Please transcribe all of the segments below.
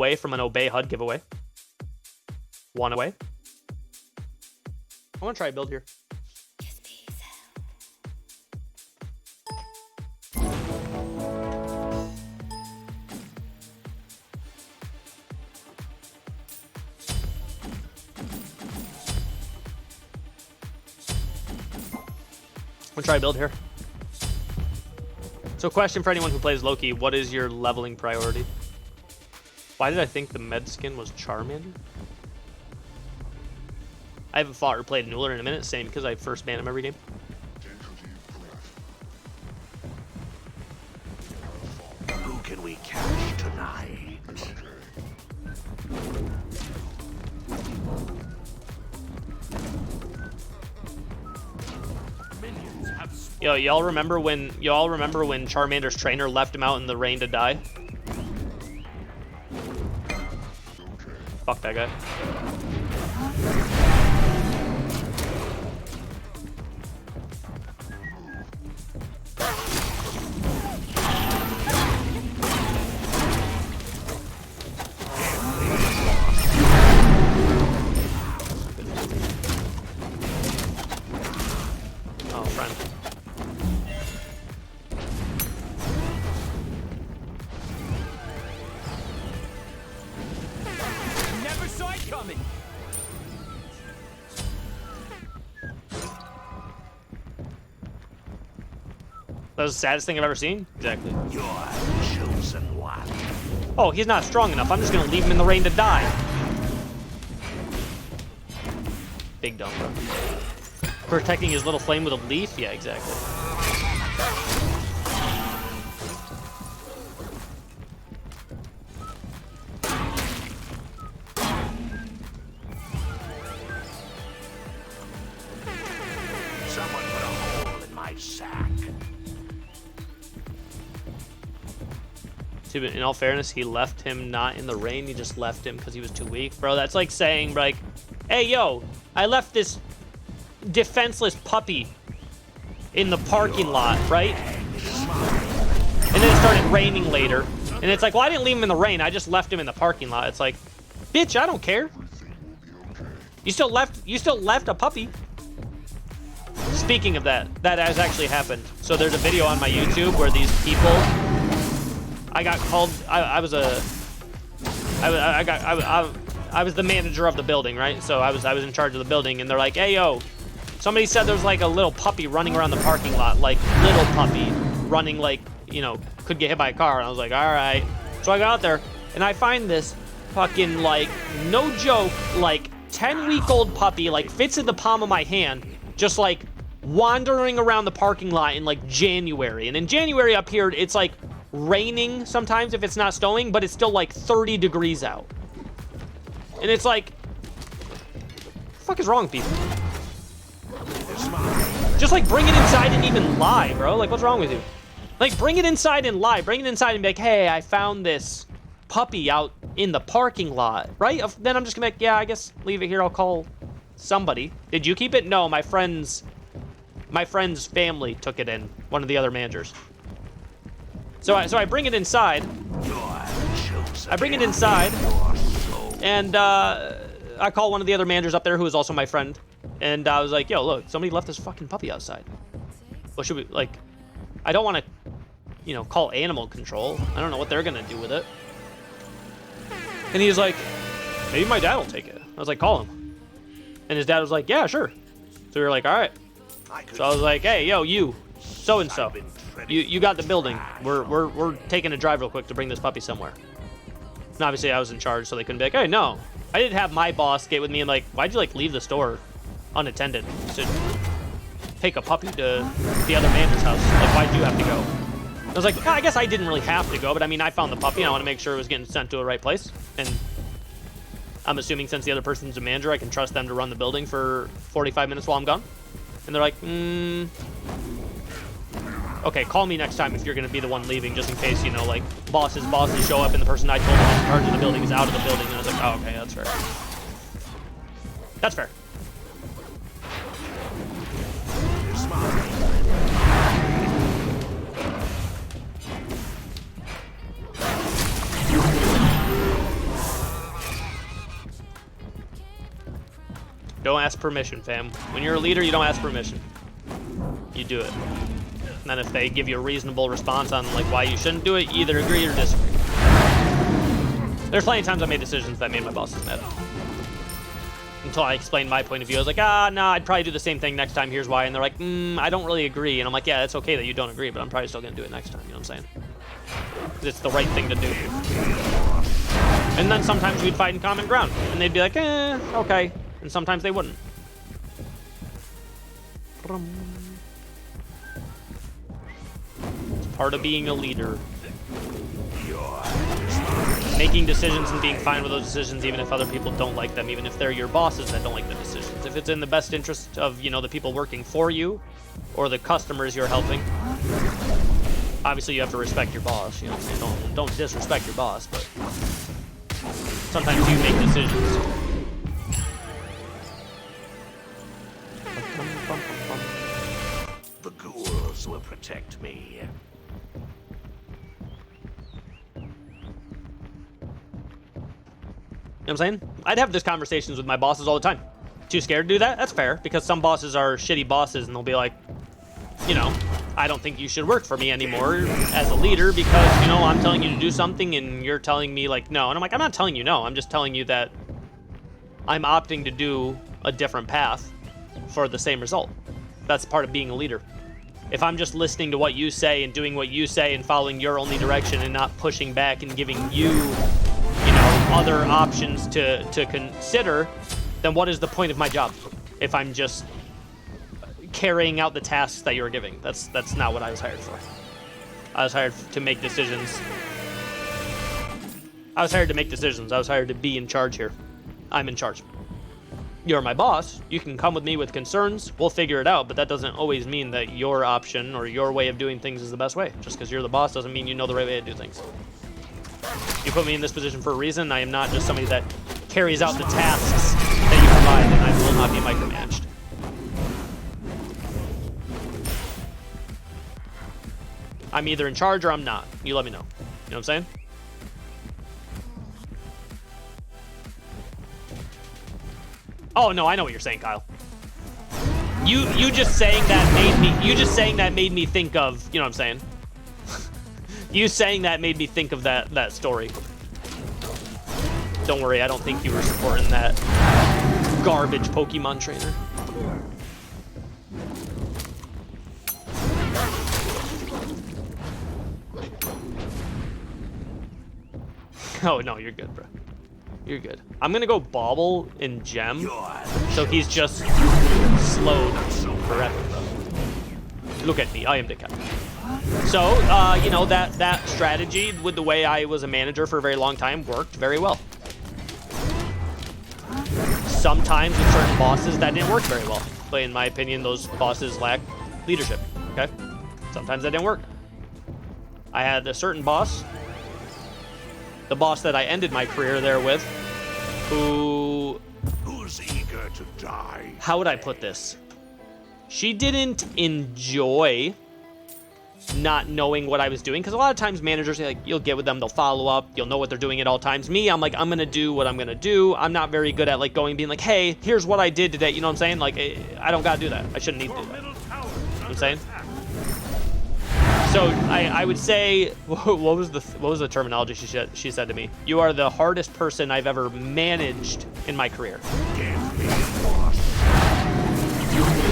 away from an Obey HUD giveaway. 1 away. I want to try a build here. I'm gonna try a build here. So question for anyone who plays Loki, what is your leveling priority? Why did I think the med skin was Charmander? I haven't fought or played Duel in a minute, same because I first ban him every game. Who can we catch tonight? Yo, y'all remember when Charmander's trainer left him out in the rain to die? Fuck that guy. Oh, friend. Never saw it coming. That was the saddest thing I've ever seen? Exactly. You're the chosen one. Oh, he's not strong enough. I'm just gonna leave him in the rain to die. Big dumb, bro. Protecting his little flame with a leaf? Yeah, exactly. Someone put a hole in my sack. In all fairness, he left him not in the rain. He just left him because he was too weak. Bro, that's like saying, like, hey, yo, I left this defenseless puppy in the parking lot, right? And then it started raining later. And it's like, well, I didn't leave him in the rain. I just left him in the parking lot. It's like, bitch, I don't care. You still left a puppy. Speaking of that, that has actually happened. So there's a video on my YouTube where these people, I got called. I was the manager of the building, right? So I was in charge of the building, and they're like, "Hey, yo, somebody said there's like a little puppy running around the parking lot, like little puppy running, like, you know, could get hit by a car." And I was like, "All right." So I got out there, and I find this fucking, like, no joke, like 10-week-old puppy, like fits in the palm of my hand, just like wandering around the parking lot in like January. And in January up here, it's like raining sometimes if it's not snowing, but it's still like 30 degrees out. And it's like, what the fuck is wrong with people? Just like bring it inside and even lie, bro. Like, what's wrong with you? Like, bring it inside and lie. Bring it inside and be like, hey, I found this puppy out in the parking lot, right? Then I'm just gonna be like, yeah, I guess leave it here. I'll call somebody. Did you keep it? No, my friend's family took it in. One of the other managers. So I bring it inside. I bring it inside, and I call one of the other managers up there who is also my friend, and I was like, yo, look, somebody left this fucking puppy outside. What should we, like, I don't want to, you know, call animal control. I don't know what they're gonna do with it. And he was like, maybe my dad will take it. I was like, call him. And his dad was like, yeah, sure. So we were like, all right. So I was like, hey, yo, you, so-and-so. You got the building. We're taking a drive real quick to bring this puppy somewhere. And obviously I was in charge, so they couldn't be like, hey, no. I didn't have my boss get with me and like, why'd you like leave the store unattended to take a puppy to the other manager's house? Like, why'd you have to go? I was like, I guess I didn't really have to go, but I mean, I found the puppy and I want to make sure it was getting sent to the right place. And I'm assuming since the other person's a manager, I can trust them to run the building for 45 minutes while I'm gone. And they're like, okay, call me next time if you're going to be the one leaving, just in case, you know, like, bosses show up and the person I told was in charge of the building is out of the building. And I was like, oh, okay, that's fair. That's fair. Don't ask permission, fam. When you're a leader, you don't ask permission. You do it. And then if they give you a reasonable response on like why you shouldn't do it, you either agree or disagree. There's plenty of times I made decisions that made my bosses mad. Until I explained my point of view. I was like, no, I'd probably do the same thing next time. Here's why. And they're like, I don't really agree. And I'm like, yeah, it's okay that you don't agree, but I'm probably still going to do it next time. You know what I'm saying? Because it's the right thing to do. And then sometimes we'd fight in common ground. And they'd be like, okay. And sometimes they wouldn't. It's part of being a leader. Making decisions and being fine with those decisions, even if other people don't like them, even if they're your bosses that don't like the decisions. If it's in the best interest of, you know, the people working for you or the customers you're helping, obviously you have to respect your boss. You know what I'm saying? Don't disrespect your boss, but sometimes you make decisions. The ghouls will protect me. You know what I'm saying? I'd have these conversations with my bosses all the time. Too scared to do that? That's fair, because some bosses are shitty bosses and they'll be like, you know, I don't think you should work for me anymore as a leader because, you know, I'm telling you to do something and you're telling me like no. And I'm like, I'm not telling you no, I'm just telling you that I'm opting to do a different path for the same result. That's part of being a leader. If I'm just listening to what you say and doing what you say and following your only direction and not pushing back and giving you, you know, other options to consider, then what is the point of my job if I'm just carrying out the tasks that you're giving? That's not what I was hired for. I was hired to make decisions. I was hired to make decisions. I was hired to be in charge here. I'm in charge. You're my boss. You can come with me with concerns. We'll figure it out, but that doesn't always mean that your option or your way of doing things is the best way. Just because you're the boss doesn't mean you know the right way to do things. You put me in this position for a reason. I am not just somebody that carries out the tasks that you provide, and I will not be micromanaged. I'm either in charge or I'm not. You let me know. You know what I'm saying? Oh no, I know what you're saying, Kyle. You just saying that made me think of, you know what I'm saying? You saying that made me think of that story. Don't worry, I don't think you were supporting that garbage Pokemon trainer. Oh no, you're good, bro. You're good. I'm gonna go Bauble and Gem, so he's just slowed forever, bro. Look at me, I am the captain. So, you know, that strategy with the way I was a manager for a very long time worked very well. Sometimes with certain bosses that didn't work very well, but in my opinion, those bosses lack leadership, okay? Sometimes that didn't work. I had a certain boss, the boss that I ended my career there with, who's eager to die? How would I put this? She didn't enjoy not knowing what I was doing, because a lot of times managers, like, you'll get with them, they'll follow up, you'll know what they're doing at all times. Me, I'm like, I'm gonna do what I'm gonna do. I'm not very good at like going and being like, hey, here's what I did today. You know what I'm saying? Like, I don't gotta do that. I shouldn't need to do that. You know what I'm saying? So I would say, what was the terminology she said to me? You are the hardest person I've ever managed in my career.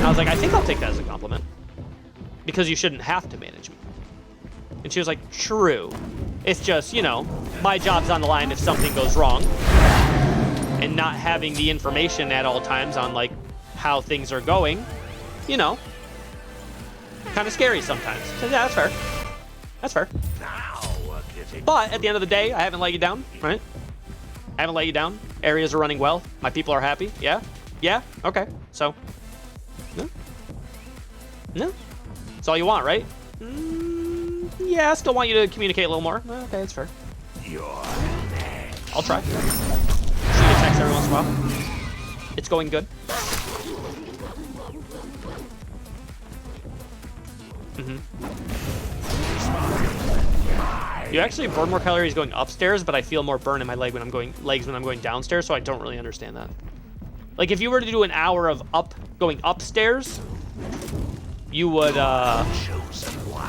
I was like, I think I'll take that as a compliment, because you shouldn't have to manage me. And she was like, true. It's just, you know, my job's on the line if something goes wrong, and not having the information at all times on like how things are going, you know, kind of scary sometimes. So yeah, that's fair. That's fair. But at the end of the day, I haven't let you down, right? I haven't let you down. Areas are running well. My people are happy. Yeah? Yeah? Okay. So, no? No? That's all you want, right? Yeah, I still want you to communicate a little more. Okay, that's fair. I'll try. Shoot a text every once in a while. It's going good. You actually burn more calories going upstairs, but I feel more burn in my legs when I'm going downstairs, so I don't really understand that. Like, if you were to do an hour of going upstairs, you would, Chosen one.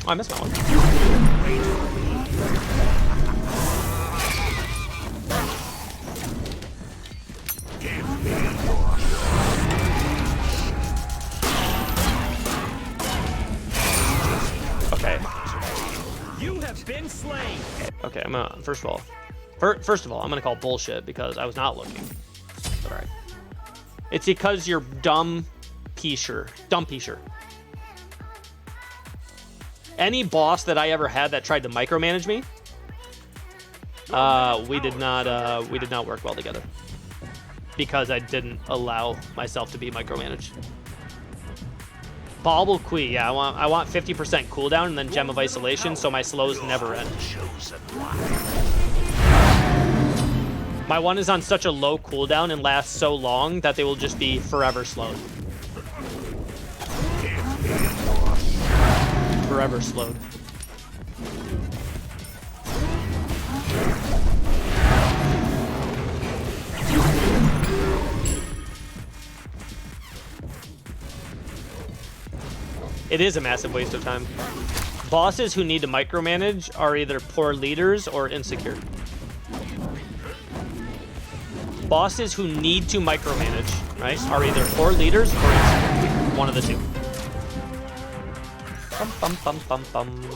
Oh, I missed that one. Wait for me. Give me your Okay. You have been slain. Okay, I'm gonna, first of all, I'm gonna call bullshit because I was not looking. All right. It's because you're dumb piesher. Any boss that I ever had that tried to micromanage me, we did not work well together because I didn't allow myself to be micromanaged. Bauble Kui, yeah, I want 50% cooldown and then Gem of Isolation, so my slows never end. chosen one. My one is on such a low cooldown and lasts so long that they will just be forever slowed. Forever slowed. It is a massive waste of time. Bosses who need to micromanage are either poor leaders or insecure. Bosses who need to micromanage, right, are either poor leaders or insecure. One of the two. Bum bum bum bum bum.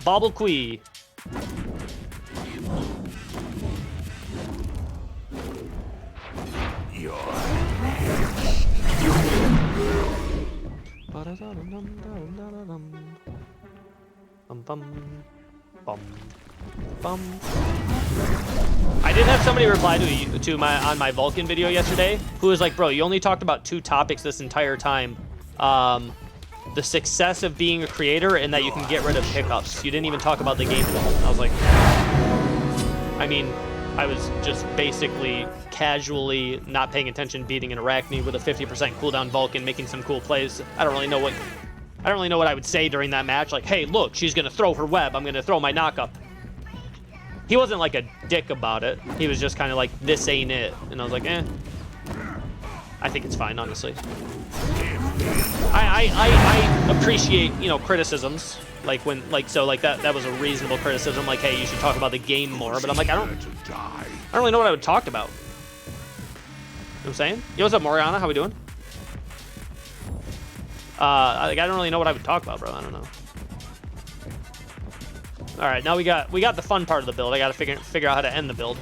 Bauble Kui. I did have somebody reply to my Vulcan video yesterday who was like, bro, you only talked about 2 topics this entire time. The success of being a creator and that you can get rid of hiccups. You didn't even talk about the game at all. I was like, I mean, I was just basically casually not paying attention, beating an Arachne with a 50% cooldown Vulcan, making some cool plays. I don't really know what I would say during that match. Like, hey, look, she's gonna throw her web. I'm gonna throw my knockup. He wasn't like a dick about it. He was just kind of like, this ain't it. And I was like, eh. I think it's fine, honestly. I appreciate, you know, criticisms. Like when, like, so like that was a reasonable criticism. Like, hey, you should talk about the game more. But I'm like, I don't really know what I would talk about. You know what I'm saying? Yo, what's up, Moriana? How we doing? Like, I don't really know what I would talk about, bro. I don't know. All right, now we got the fun part of the build. I gotta figure out how to end the build.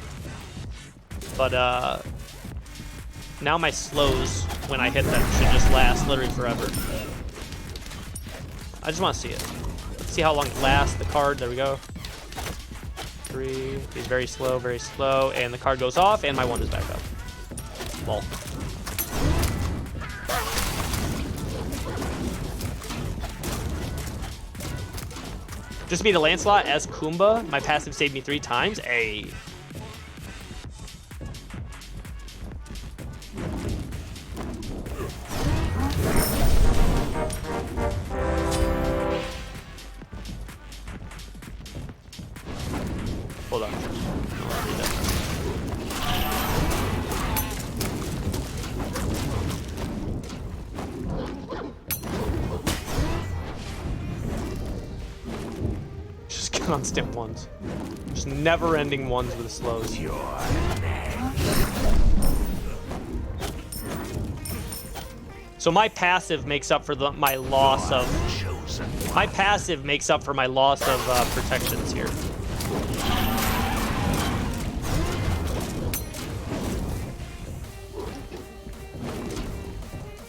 But now my slows when I hit them should just last literally forever. I just want to see it. Let's see how long it lasts. The card, there we go. 3, he's very slow, and the card goes off, and my 1 is back up. Lol. Just beat a Lancelot as Kumba. My passive saved me 3 times. Ayy. Hold on. Just constant ones. Just never-ending ones with slows. So my passive makes up for my loss of... My passive makes up for my loss of protections here.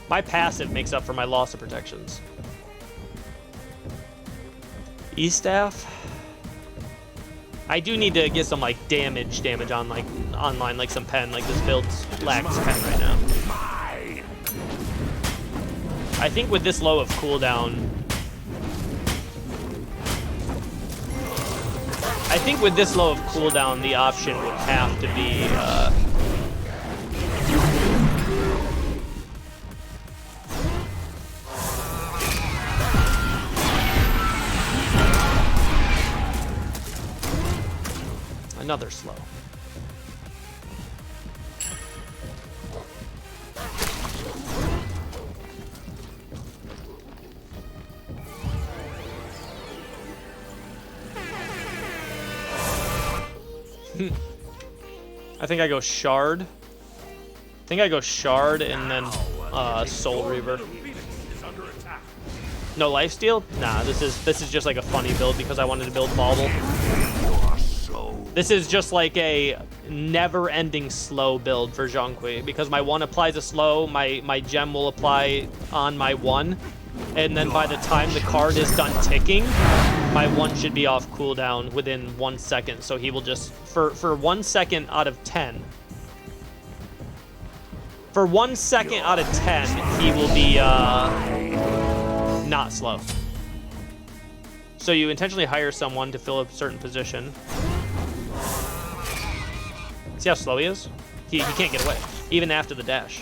My passive makes up for my loss of protections. E-staff. I do need to get some like damage on like online, like some pen. Like this build lacks pen right now. I think with this low of cooldown, the option would have to be another slow. I think I go Shard. I think I go Shard and then Soul Reaver. No lifesteal? Nah, this is just like a funny build because I wanted to build Bauble. This is just like a never-ending slow build for Zhong because my 1 applies a slow, my gem will apply on my 1, and then by the time the card is done ticking, my 1 should be off cooldown within 1 second. So he will just, for 1 second out of 10, for 1 second out of 10, he will be not slow. So you intentionally hire someone to fill a certain position. See how slow he is? He can't get away, even after the dash.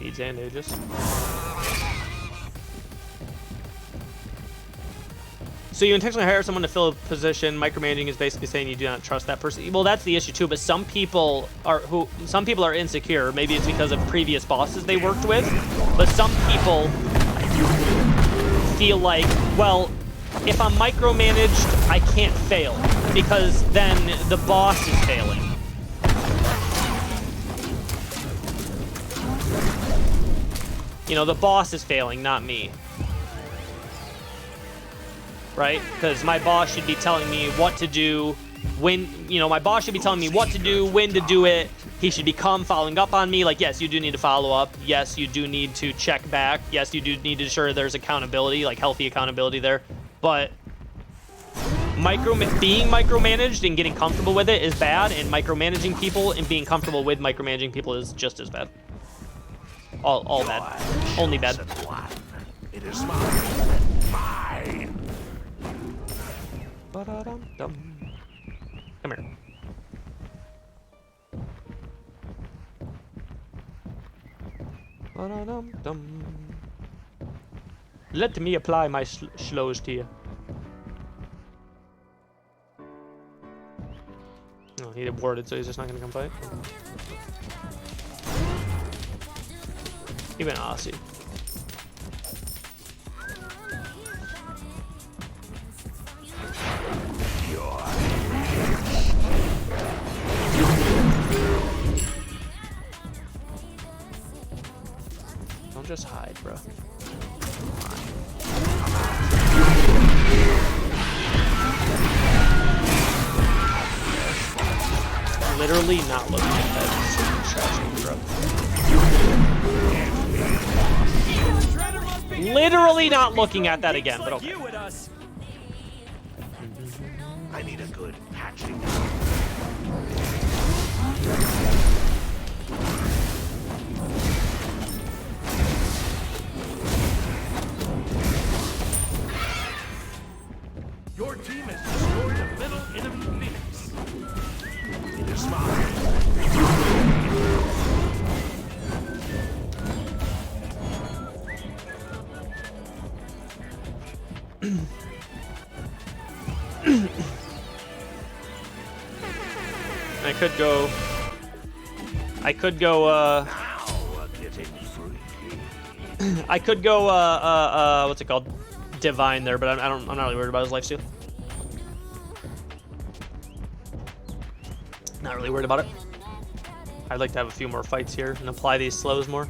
Needs and Aegis. So you intentionally hire someone to fill a position. Micromanaging is basically saying you do not trust that person. Well, that's the issue too. But some people are insecure. Maybe it's because of previous bosses they worked with. But some people feel like, well, if I'm micromanaged, I can't fail because then the boss is failing. You know, the boss is failing, not me. Right? Because my boss should be telling me what to do, when, you know, my boss should be telling me what to do, when to do it. He should be following up on me. Like, yes, you do need to follow up. Yes, you do need to check back. Yes, you do need to ensure there's accountability, like healthy accountability there. But being micromanaged and getting comfortable with it is bad, and micromanaging people and being comfortable with micromanaging people is just as bad. All bad. Only bad. It is mine. Ba-da-dum-dum. Come here. Ba-da-dum-dum. Let me apply my slows to you. Oh, he aborted, so he's just not gonna come fight. Even Aussie. Don't just hide, bro. Literally not looking at that strategy, bro. Literally not looking at that again, but okay. I need a good hatching. Your team has destroyed a middle enemy Phoenix. It is mine. I could go, I could go, what's it called? Divine there, but I'm not really worried about his lifesteal. Not really worried about it. I'd like to have a few more fights here and apply these slows more.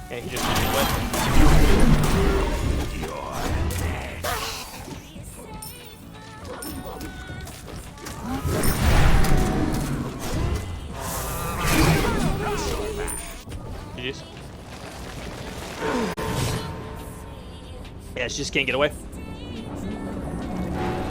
Yeah, he just did it wet. GG's. Yeah, she just can't get away.